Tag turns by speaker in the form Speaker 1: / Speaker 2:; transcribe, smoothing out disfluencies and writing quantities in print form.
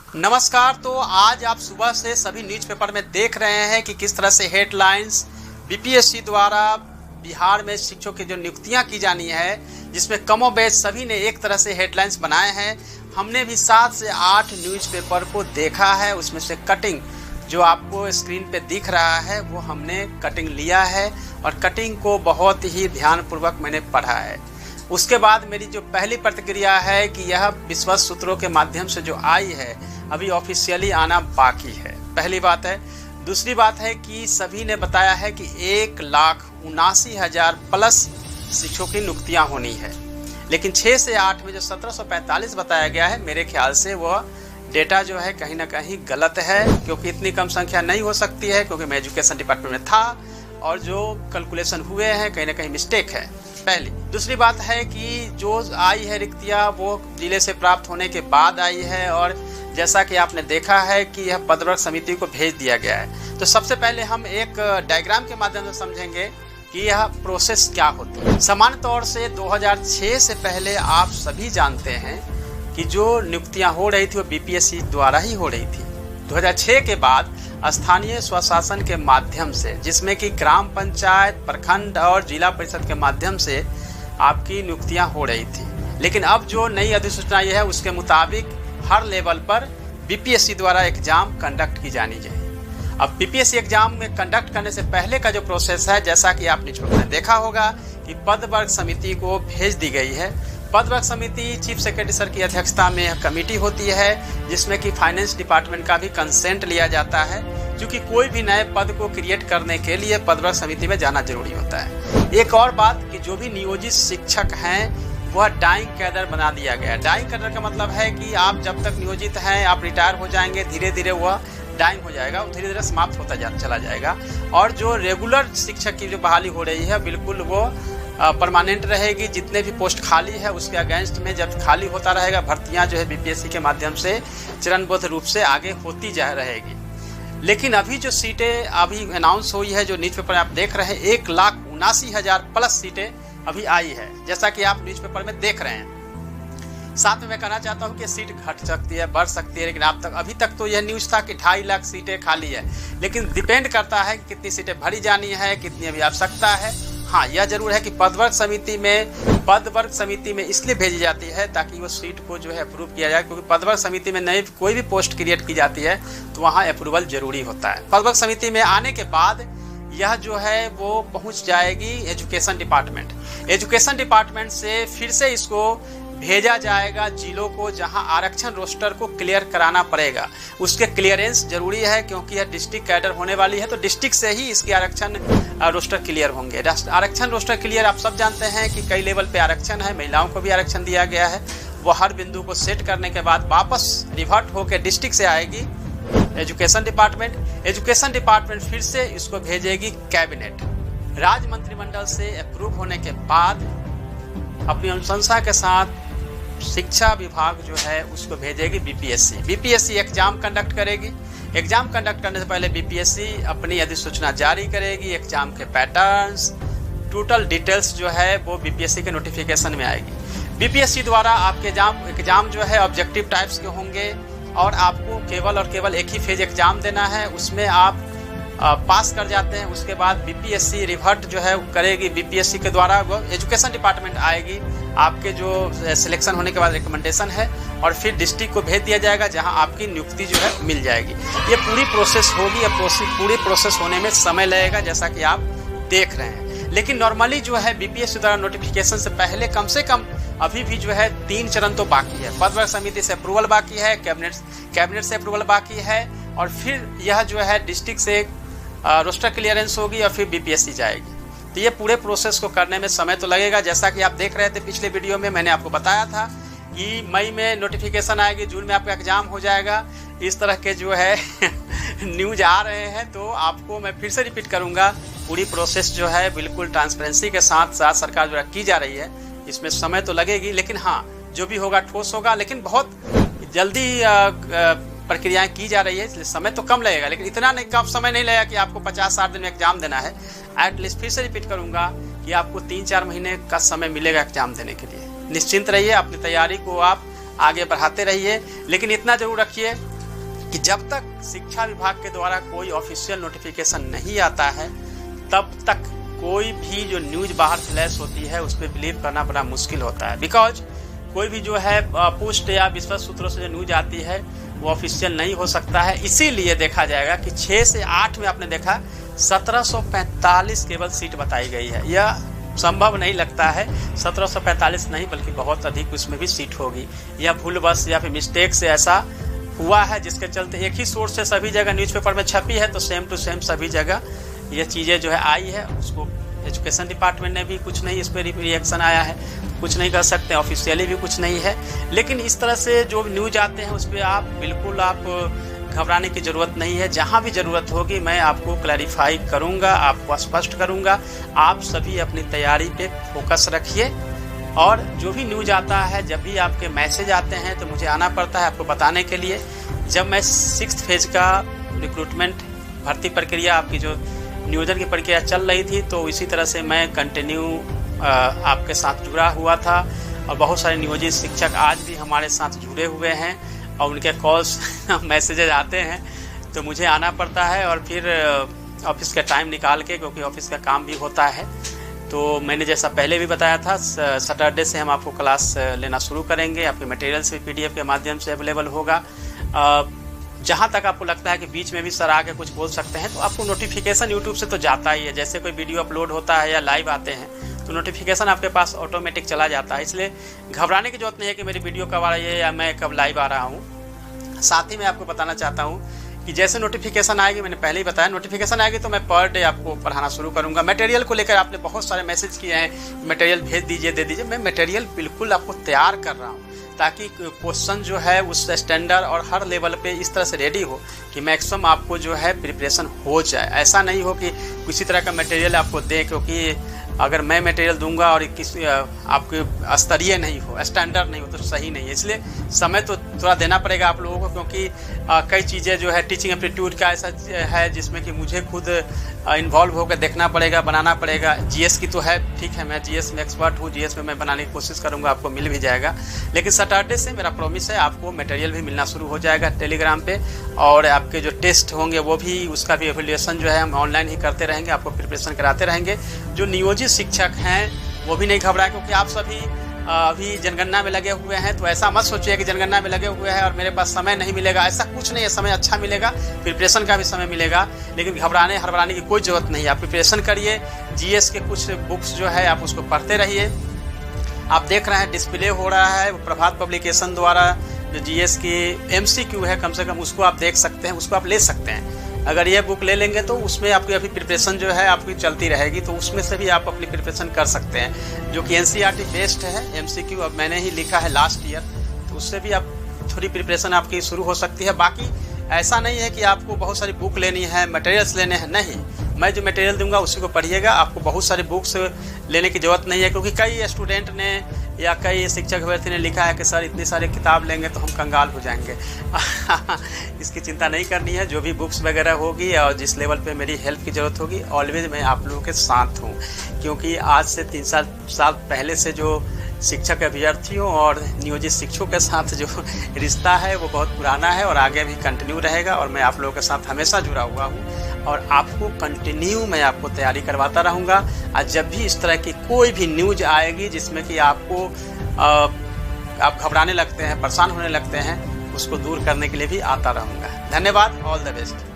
Speaker 1: नमस्कार। तो आज आप सुबह से सभी न्यूज़पेपर में देख रहे हैं कि किस तरह से हेडलाइंस बीपीएससी द्वारा बिहार में शिक्षकों की जो नियुक्तियां की जानी है, जिसमें कमोबेश सभी ने एक तरह से हेडलाइंस बनाए हैं। हमने भी 7 से 8 न्यूज़पेपर को देखा है, उसमें से कटिंग जो आपको स्क्रीन पे दिख रहा है वो हमने कटिंग लिया है और कटिंग को बहुत ही ध्यानपूर्वक मैंने पढ़ा है। उसके बाद मेरी जो पहली प्रतिक्रिया है कि यह विश्वस्त सूत्रों के माध्यम से जो आई है अभी ऑफिशियली आना बाकी है, पहली बात है। दूसरी बात है कि सभी ने बताया है कि 1,79,000 प्लस शिक्षकों की नियुक्तियां होनी है, लेकिन 6 से 8 में जो 1745 बताया गया है, मेरे ख्याल से वह डेटा जो है कहीं ना कहीं गलत है, क्योंकि इतनी कम संख्या नहीं हो सकती है, क्योंकि मैं एजुकेशन डिपार्टमेंट में था और जो कैलकुलेशन हुए हैं कहीं ना कहीं मिस्टेक है, पहली। दूसरी बात है कि जो आई है रिक्तियाँ वो जिले से प्राप्त होने के बाद आई है और जैसा कि आपने देखा है कि यह पदवर्ग समिति को भेज दिया गया है। तो सबसे पहले हम एक डायग्राम के माध्यम से समझेंगे कि यह प्रोसेस क्या होती है। सामान्य तौर से 2006 से पहले आप सभी जानते हैं कि जो नियुक्तियां हो रही थी वो बीपीएससी द्वारा ही हो रही थी। 2006 के बाद स्थानीय स्वशासन के माध्यम से, जिसमें कि ग्राम पंचायत, प्रखंड और जिला परिषद के माध्यम से आपकी नियुक्तियां हो रही थी। लेकिन अब जो नई अधिसूचना ये है उसके मुताबिक हर लेवल पर बीपीएससी द्वारा एग्जाम कंडक्ट की जानी चाहिए। अब बीपीएससी एग्जाम में कंडक्ट करने से पहले का जो प्रोसेस है, जैसा कि आपने देखा होगा कि पद वर्ग समिति को भेज दी गई है। पद वर्ग समिति चीफ सेक्रेटरी सर की अध्यक्षता में यह कमेटी होती है, जिसमें कि फाइनेंस डिपार्टमेंट का भी कंसेंट लिया जाता है, क्योंकि कोई भी नए पद को क्रिएट करने के लिए पद वर्ग समिति में जाना जरूरी होता है। एक और बात कि जो भी नियोजित शिक्षक हैं वह डाइंग कैडर बना दिया गया है। डाइंग कैडर का मतलब है कि आप जब तक नियोजित हैं, आप रिटायर हो जाएंगे, धीरे धीरे वह डाइंग हो जाएगा, धीरे धीरे समाप्त होता चला जाएगा। और जो रेगुलर शिक्षक की जो बहाली हो रही है बिल्कुल वो परमानेंट रहेगी। जितने भी पोस्ट खाली है उसके अगेंस्ट में जब खाली होता रहेगा, भर्तियां जो है बीपीएससी के माध्यम से चरणबद्ध रूप से आगे होती जा रहेगी। लेकिन अभी जो सीटें अभी अनाउंस हुई है, जो न्यूज़पेपर आप देख रहे हैं, 1,79,000 प्लस सीटें अभी आई है, जैसा कि आप न्यूज़पेपर में देख रहे हैं। साथ में मैं कहना चाहता हूं कि सीट घट सकती है, बढ़ सकती है, लेकिन अभी तक तो यह न्यूज़ था कि 2.5 लाख सीटें खाली है। लेकिन डिपेंड करता है कि कितनी सीटें भरी जानी है, कितनी अभी आवश्यकता है। हाँ, यह जरूर है कि पदवर्ग समिति में इसलिए भेजी जाती है ताकि वो सीट को जो है अप्रूव किया जाए, क्योंकि पदवर्ग समिति में नई कोई भी पोस्ट क्रिएट की जाती है तो वहाँ अप्रूवल जरूरी होता है। पदवर्ग समिति में आने के बाद यह जो है वो पहुंच जाएगी एजुकेशन डिपार्टमेंट। एजुकेशन डिपार्टमेंट से फिर से इसको भेजा जाएगा जिलों को, जहां आरक्षण रोस्टर को क्लियर कराना पड़ेगा। उसके क्लियरेंस जरूरी है, क्योंकि यह डिस्ट्रिक्ट कैडर होने वाली है, तो डिस्ट्रिक्ट से ही इसके आरक्षण रोस्टर क्लियर होंगे। आरक्षण रोस्टर क्लियर आप सब जानते हैं कि कई लेवल पे आरक्षण है, महिलाओं को भी आरक्षण दिया गया है। वो हर बिंदु को सेट करने के बाद वापस रिवर्ट होकर डिस्ट्रिक्ट से आएगी एजुकेशन डिपार्टमेंट। एजुकेशन डिपार्टमेंट फिर से इसको भेजेगी कैबिनेट। राज्य मंत्रिमंडल से अप्रूव होने के बाद अपनी अनुशंसा के साथ शिक्षा विभाग जो है उसको भेजेगी बीपीएससी। बीपीएससी एग्जाम कंडक्ट करेगी। एग्जाम कंडक्ट करने से पहले बीपीएससी अपनी अधिसूचना जारी करेगी। एग्जाम के पैटर्न्स, टोटल डिटेल्स जो है वो बीपीएससी के नोटिफिकेशन में आएगी। बीपीएससी द्वारा आपके एग्जाम जो है ऑब्जेक्टिव टाइप्स के होंगे और आपको केवल और केवल एक ही फेज एग्जाम देना है। उसमें आप पास कर जाते हैं, उसके बाद बीपीएससी रिवर्ट जो है करेगी। बीपीएससी के द्वारा वो एजुकेशन डिपार्टमेंट आएगी, आपके जो सिलेक्शन होने के बाद रिकमेंडेशन है, और फिर डिस्ट्रिक्ट को भेज दिया जाएगा, जहां आपकी नियुक्ति जो है मिल जाएगी। ये पूरी प्रोसेस होगी। पूरी प्रोसेस होने में समय लगेगा, जैसा कि आप देख रहे हैं। लेकिन नॉर्मली जो है बीपीएससी द्वारा नोटिफिकेशन से पहले कम से कम अभी भी जो है 3 चरण तो बाकी है। पदवर्ग समिति से अप्रूवल बाकी है, कैबिनेट से अप्रूवल बाकी है, और फिर यह जो है डिस्ट्रिक्ट से रोस्टर क्लियरेंस होगी और फिर बीपीएससी जाएगी। तो ये पूरे प्रोसेस को करने में समय तो लगेगा। जैसा कि आप देख रहे थे पिछले वीडियो में, मैंने आपको बताया था कि मई में नोटिफिकेशन आएगी, जून में आपका एग्जाम हो जाएगा। इस तरह के जो है न्यूज आ रहे हैं, तो आपको मैं फिर से रिपीट करूंगा, पूरी प्रोसेस जो है बिल्कुल ट्रांसपेरेंसी के साथ साथ सरकार द्वारा की जा रही है। इसमें समय तो लगेगी, लेकिन हाँ, जो भी होगा ठोस होगा, लेकिन बहुत जल्दी प्रक्रियाएं की जा रही है, इसलिए समय तो कम लगेगा, लेकिन इतना नहीं कम समय नहीं लगेगा कि आपको 50-60 दिन में एग्जाम देना है। एटलीस्ट फिर से रिपीट करूंगा कि आपको 3-4 महीने का समय मिलेगा एग्जाम देने के लिए। निश्चिंत रहिए, अपनी तैयारी को आप आगे बढ़ाते रहिए, लेकिन इतना जरूर रखिए कि जब तक शिक्षा विभाग के द्वारा कोई ऑफिशियल नोटिफिकेशन नहीं आता है तब तक कोई भी जो न्यूज बाहर फ्लैश होती है उस पर बिलीव करना बड़ा मुश्किल होता है। बिकॉज कोई भी जो है पोस्ट या विश्वस्त सूत्रों से जो न्यूज आती है वो ऑफिशियल नहीं हो सकता है। इसीलिए देखा जाएगा कि 6 से 8 में आपने देखा 1745 केवल सीट बताई गई है। यह संभव नहीं लगता है, 1745 नहीं बल्कि बहुत अधिक उसमें भी सीट होगी। यह भूलवश या फिर मिस्टेक से ऐसा हुआ है जिसके चलते एक ही सोर्स से सभी जगह न्यूज़पेपर में छपी है तो सेम टू सेम सभी जगह ये चीज़ें जो है आई है। उसको एजुकेशन डिपार्टमेंट ने भी कुछ नहीं इस पर रिएक्शन आया है, कुछ नहीं कर सकते, ऑफिशियली भी कुछ नहीं है। लेकिन इस तरह से जो न्यूज़ आते हैं उस पर आप बिल्कुल घबराने की ज़रूरत नहीं है। जहाँ भी ज़रूरत होगी मैं आपको क्लैरिफाई करूँगा, आपको स्पष्ट करूँगा। आप सभी अपनी तैयारी पे फोकस रखिए और जो भी न्यूज़ आता है, जब भी आपके मैसेज आते हैं तो मुझे आना पड़ता है आपको बताने के लिए। जब मैं 6th फेज का रिक्रूटमेंट भर्ती प्रक्रिया आपकी जो नियोजन की प्रक्रिया चल रही थी तो इसी तरह से मैं कंटिन्यू आपके साथ जुड़ा हुआ था और बहुत सारे नियोजित शिक्षक आज भी हमारे साथ जुड़े हुए हैं और उनके कॉल्स मैसेजेज आते हैं तो मुझे आना पड़ता है और फिर ऑफिस का टाइम निकाल के, क्योंकि ऑफिस का काम भी होता है। तो मैंने जैसा पहले भी बताया था सैटरडे से हम आपको क्लास लेना शुरू करेंगे। आपके मटेरियल्स भी PDF के माध्यम से अवेलेबल होगा। जहाँ तक आपको लगता है कि बीच में भी सर आके कुछ बोल सकते हैं तो आपको नोटिफिकेशन यूट्यूब से तो जाता ही है। जैसे कोई वीडियो अपलोड होता है या लाइव आते हैं तो नोटिफिकेशन आपके पास ऑटोमेटिक चला जाता है। इसलिए घबराने की जरूरत नहीं है कि मेरी वीडियो कब आ रही है या मैं कब लाइव आ रहा हूँ। साथ ही मैं आपको बताना चाहता हूँ कि जैसे नोटिफिकेशन आएगी, मैंने पहले ही बताया, नोटिफिकेशन आएगी तो मैं पर डे आपको पढ़ाना शुरू करूँगा। मटेरियल को लेकर आपने बहुत सारे मैसेज किए हैं, मटेरियल भेज दीजिए, दे दीजिए। मैं मटेरियल बिल्कुल आपको तैयार कर रहा हूँ ताकि क्वेश्चन जो है उस स्टैंडर्ड और हर लेवल पे इस तरह से रेडी हो कि मैक्सिमम आपको जो है प्रिपरेशन हो जाए। ऐसा नहीं हो कि किसी तरह का मटेरियल आपको दें, क्योंकि अगर मैं मटेरियल दूंगा और किसी आपके स्तरीय नहीं हो, स्टैंडर्ड नहीं हो तो सही नहीं है। इसलिए समय तो थोड़ा देना पड़ेगा आप लोगों को, क्योंकि कई चीज़ें जो है टीचिंग एप्टीट्यूड का ऐसा है जिसमें कि मुझे खुद इन्वॉल्व होकर देखना पड़ेगा, बनाना पड़ेगा। GS की तो है, ठीक है, मैं GS में एक्सपर्ट हूँ, GS में मैं बनाने की कोशिश करूँगा, आपको मिल भी जाएगा। लेकिन सैटरडे से मेरा प्रॉमिस है आपको मटेरियल भी मिलना शुरू हो जाएगा टेलीग्राम पे, और आपके जो टेस्ट होंगे वो भी, उसका भी एवेल्यूएशन जो है हम ऑनलाइन ही करते रहेंगे, आपको प्रिपरेशन कराते रहेंगे। जो नियोजित शिक्षक हैं वो भी नहीं घबराएं, क्योंकि आप सभी अभी जनगणना में लगे हुए हैं। तो ऐसा मत सोचिए कि जनगणना में लगे हुए हैं और मेरे पास समय नहीं मिलेगा, ऐसा कुछ नहीं है। समय अच्छा मिलेगा, प्रिपरेशन का भी समय मिलेगा, लेकिन घबराने की कोई ज़रूरत नहीं है। आप प्रिपरेशन करिए। GS के कुछ बुक्स जो है आप उसको पढ़ते रहिए। आप देख रहे हैं डिस्प्ले हो रहा है प्रभात पब्लिकेशन द्वारा जो GS की MCQ है, कम से कम उसको आप देख सकते हैं, उसको आप ले सकते हैं। अगर ये बुक ले लेंगे तो उसमें आपकी अभी प्रिपरेशन जो है आपकी चलती रहेगी, तो उसमें से भी आप अपनी प्रिपरेशन कर सकते हैं, जो कि NCERT बेस्ड है। MCQ अब मैंने ही लिखा है लास्ट ईयर, तो उससे भी आप थोड़ी प्रिपरेशन आपकी शुरू हो सकती है। बाकी ऐसा नहीं है कि आपको बहुत सारी बुक लेनी है, मटेरियल्स लेने हैं, नहीं। मैं जो मटेरियल दूंगा उसी को पढ़िएगा। आपको बहुत सारी बुक्स लेने की ज़रूरत नहीं है, क्योंकि कई स्टूडेंट ने या कई शिक्षक अभ्यर्थी ने लिखा है कि सर इतनी सारी किताब लेंगे तो हम कंगाल हो जाएंगे। इसकी चिंता नहीं करनी है। जो भी बुक्स वगैरह होगी और जिस लेवल पे मेरी हेल्प की ज़रूरत होगी, ऑलवेज मैं आप लोगों के साथ हूँ, क्योंकि आज से 3 साल पहले से जो शिक्षक अभ्यर्थियों और नियोजित शिक्षकों के साथ जो रिश्ता है वो बहुत पुराना है और आगे भी कंटिन्यू रहेगा। और मैं आप लोगों के साथ हमेशा जुड़ा हुआ हूँ और आपको कंटिन्यू मैं आपको तैयारी करवाता रहूँगा। आज जब भी इस तरह की कोई भी न्यूज आएगी जिसमें कि आपको आप घबराने लगते हैं, परेशान होने लगते हैं, उसको दूर करने के लिए भी आता रहूँगा। धन्यवाद। All the best.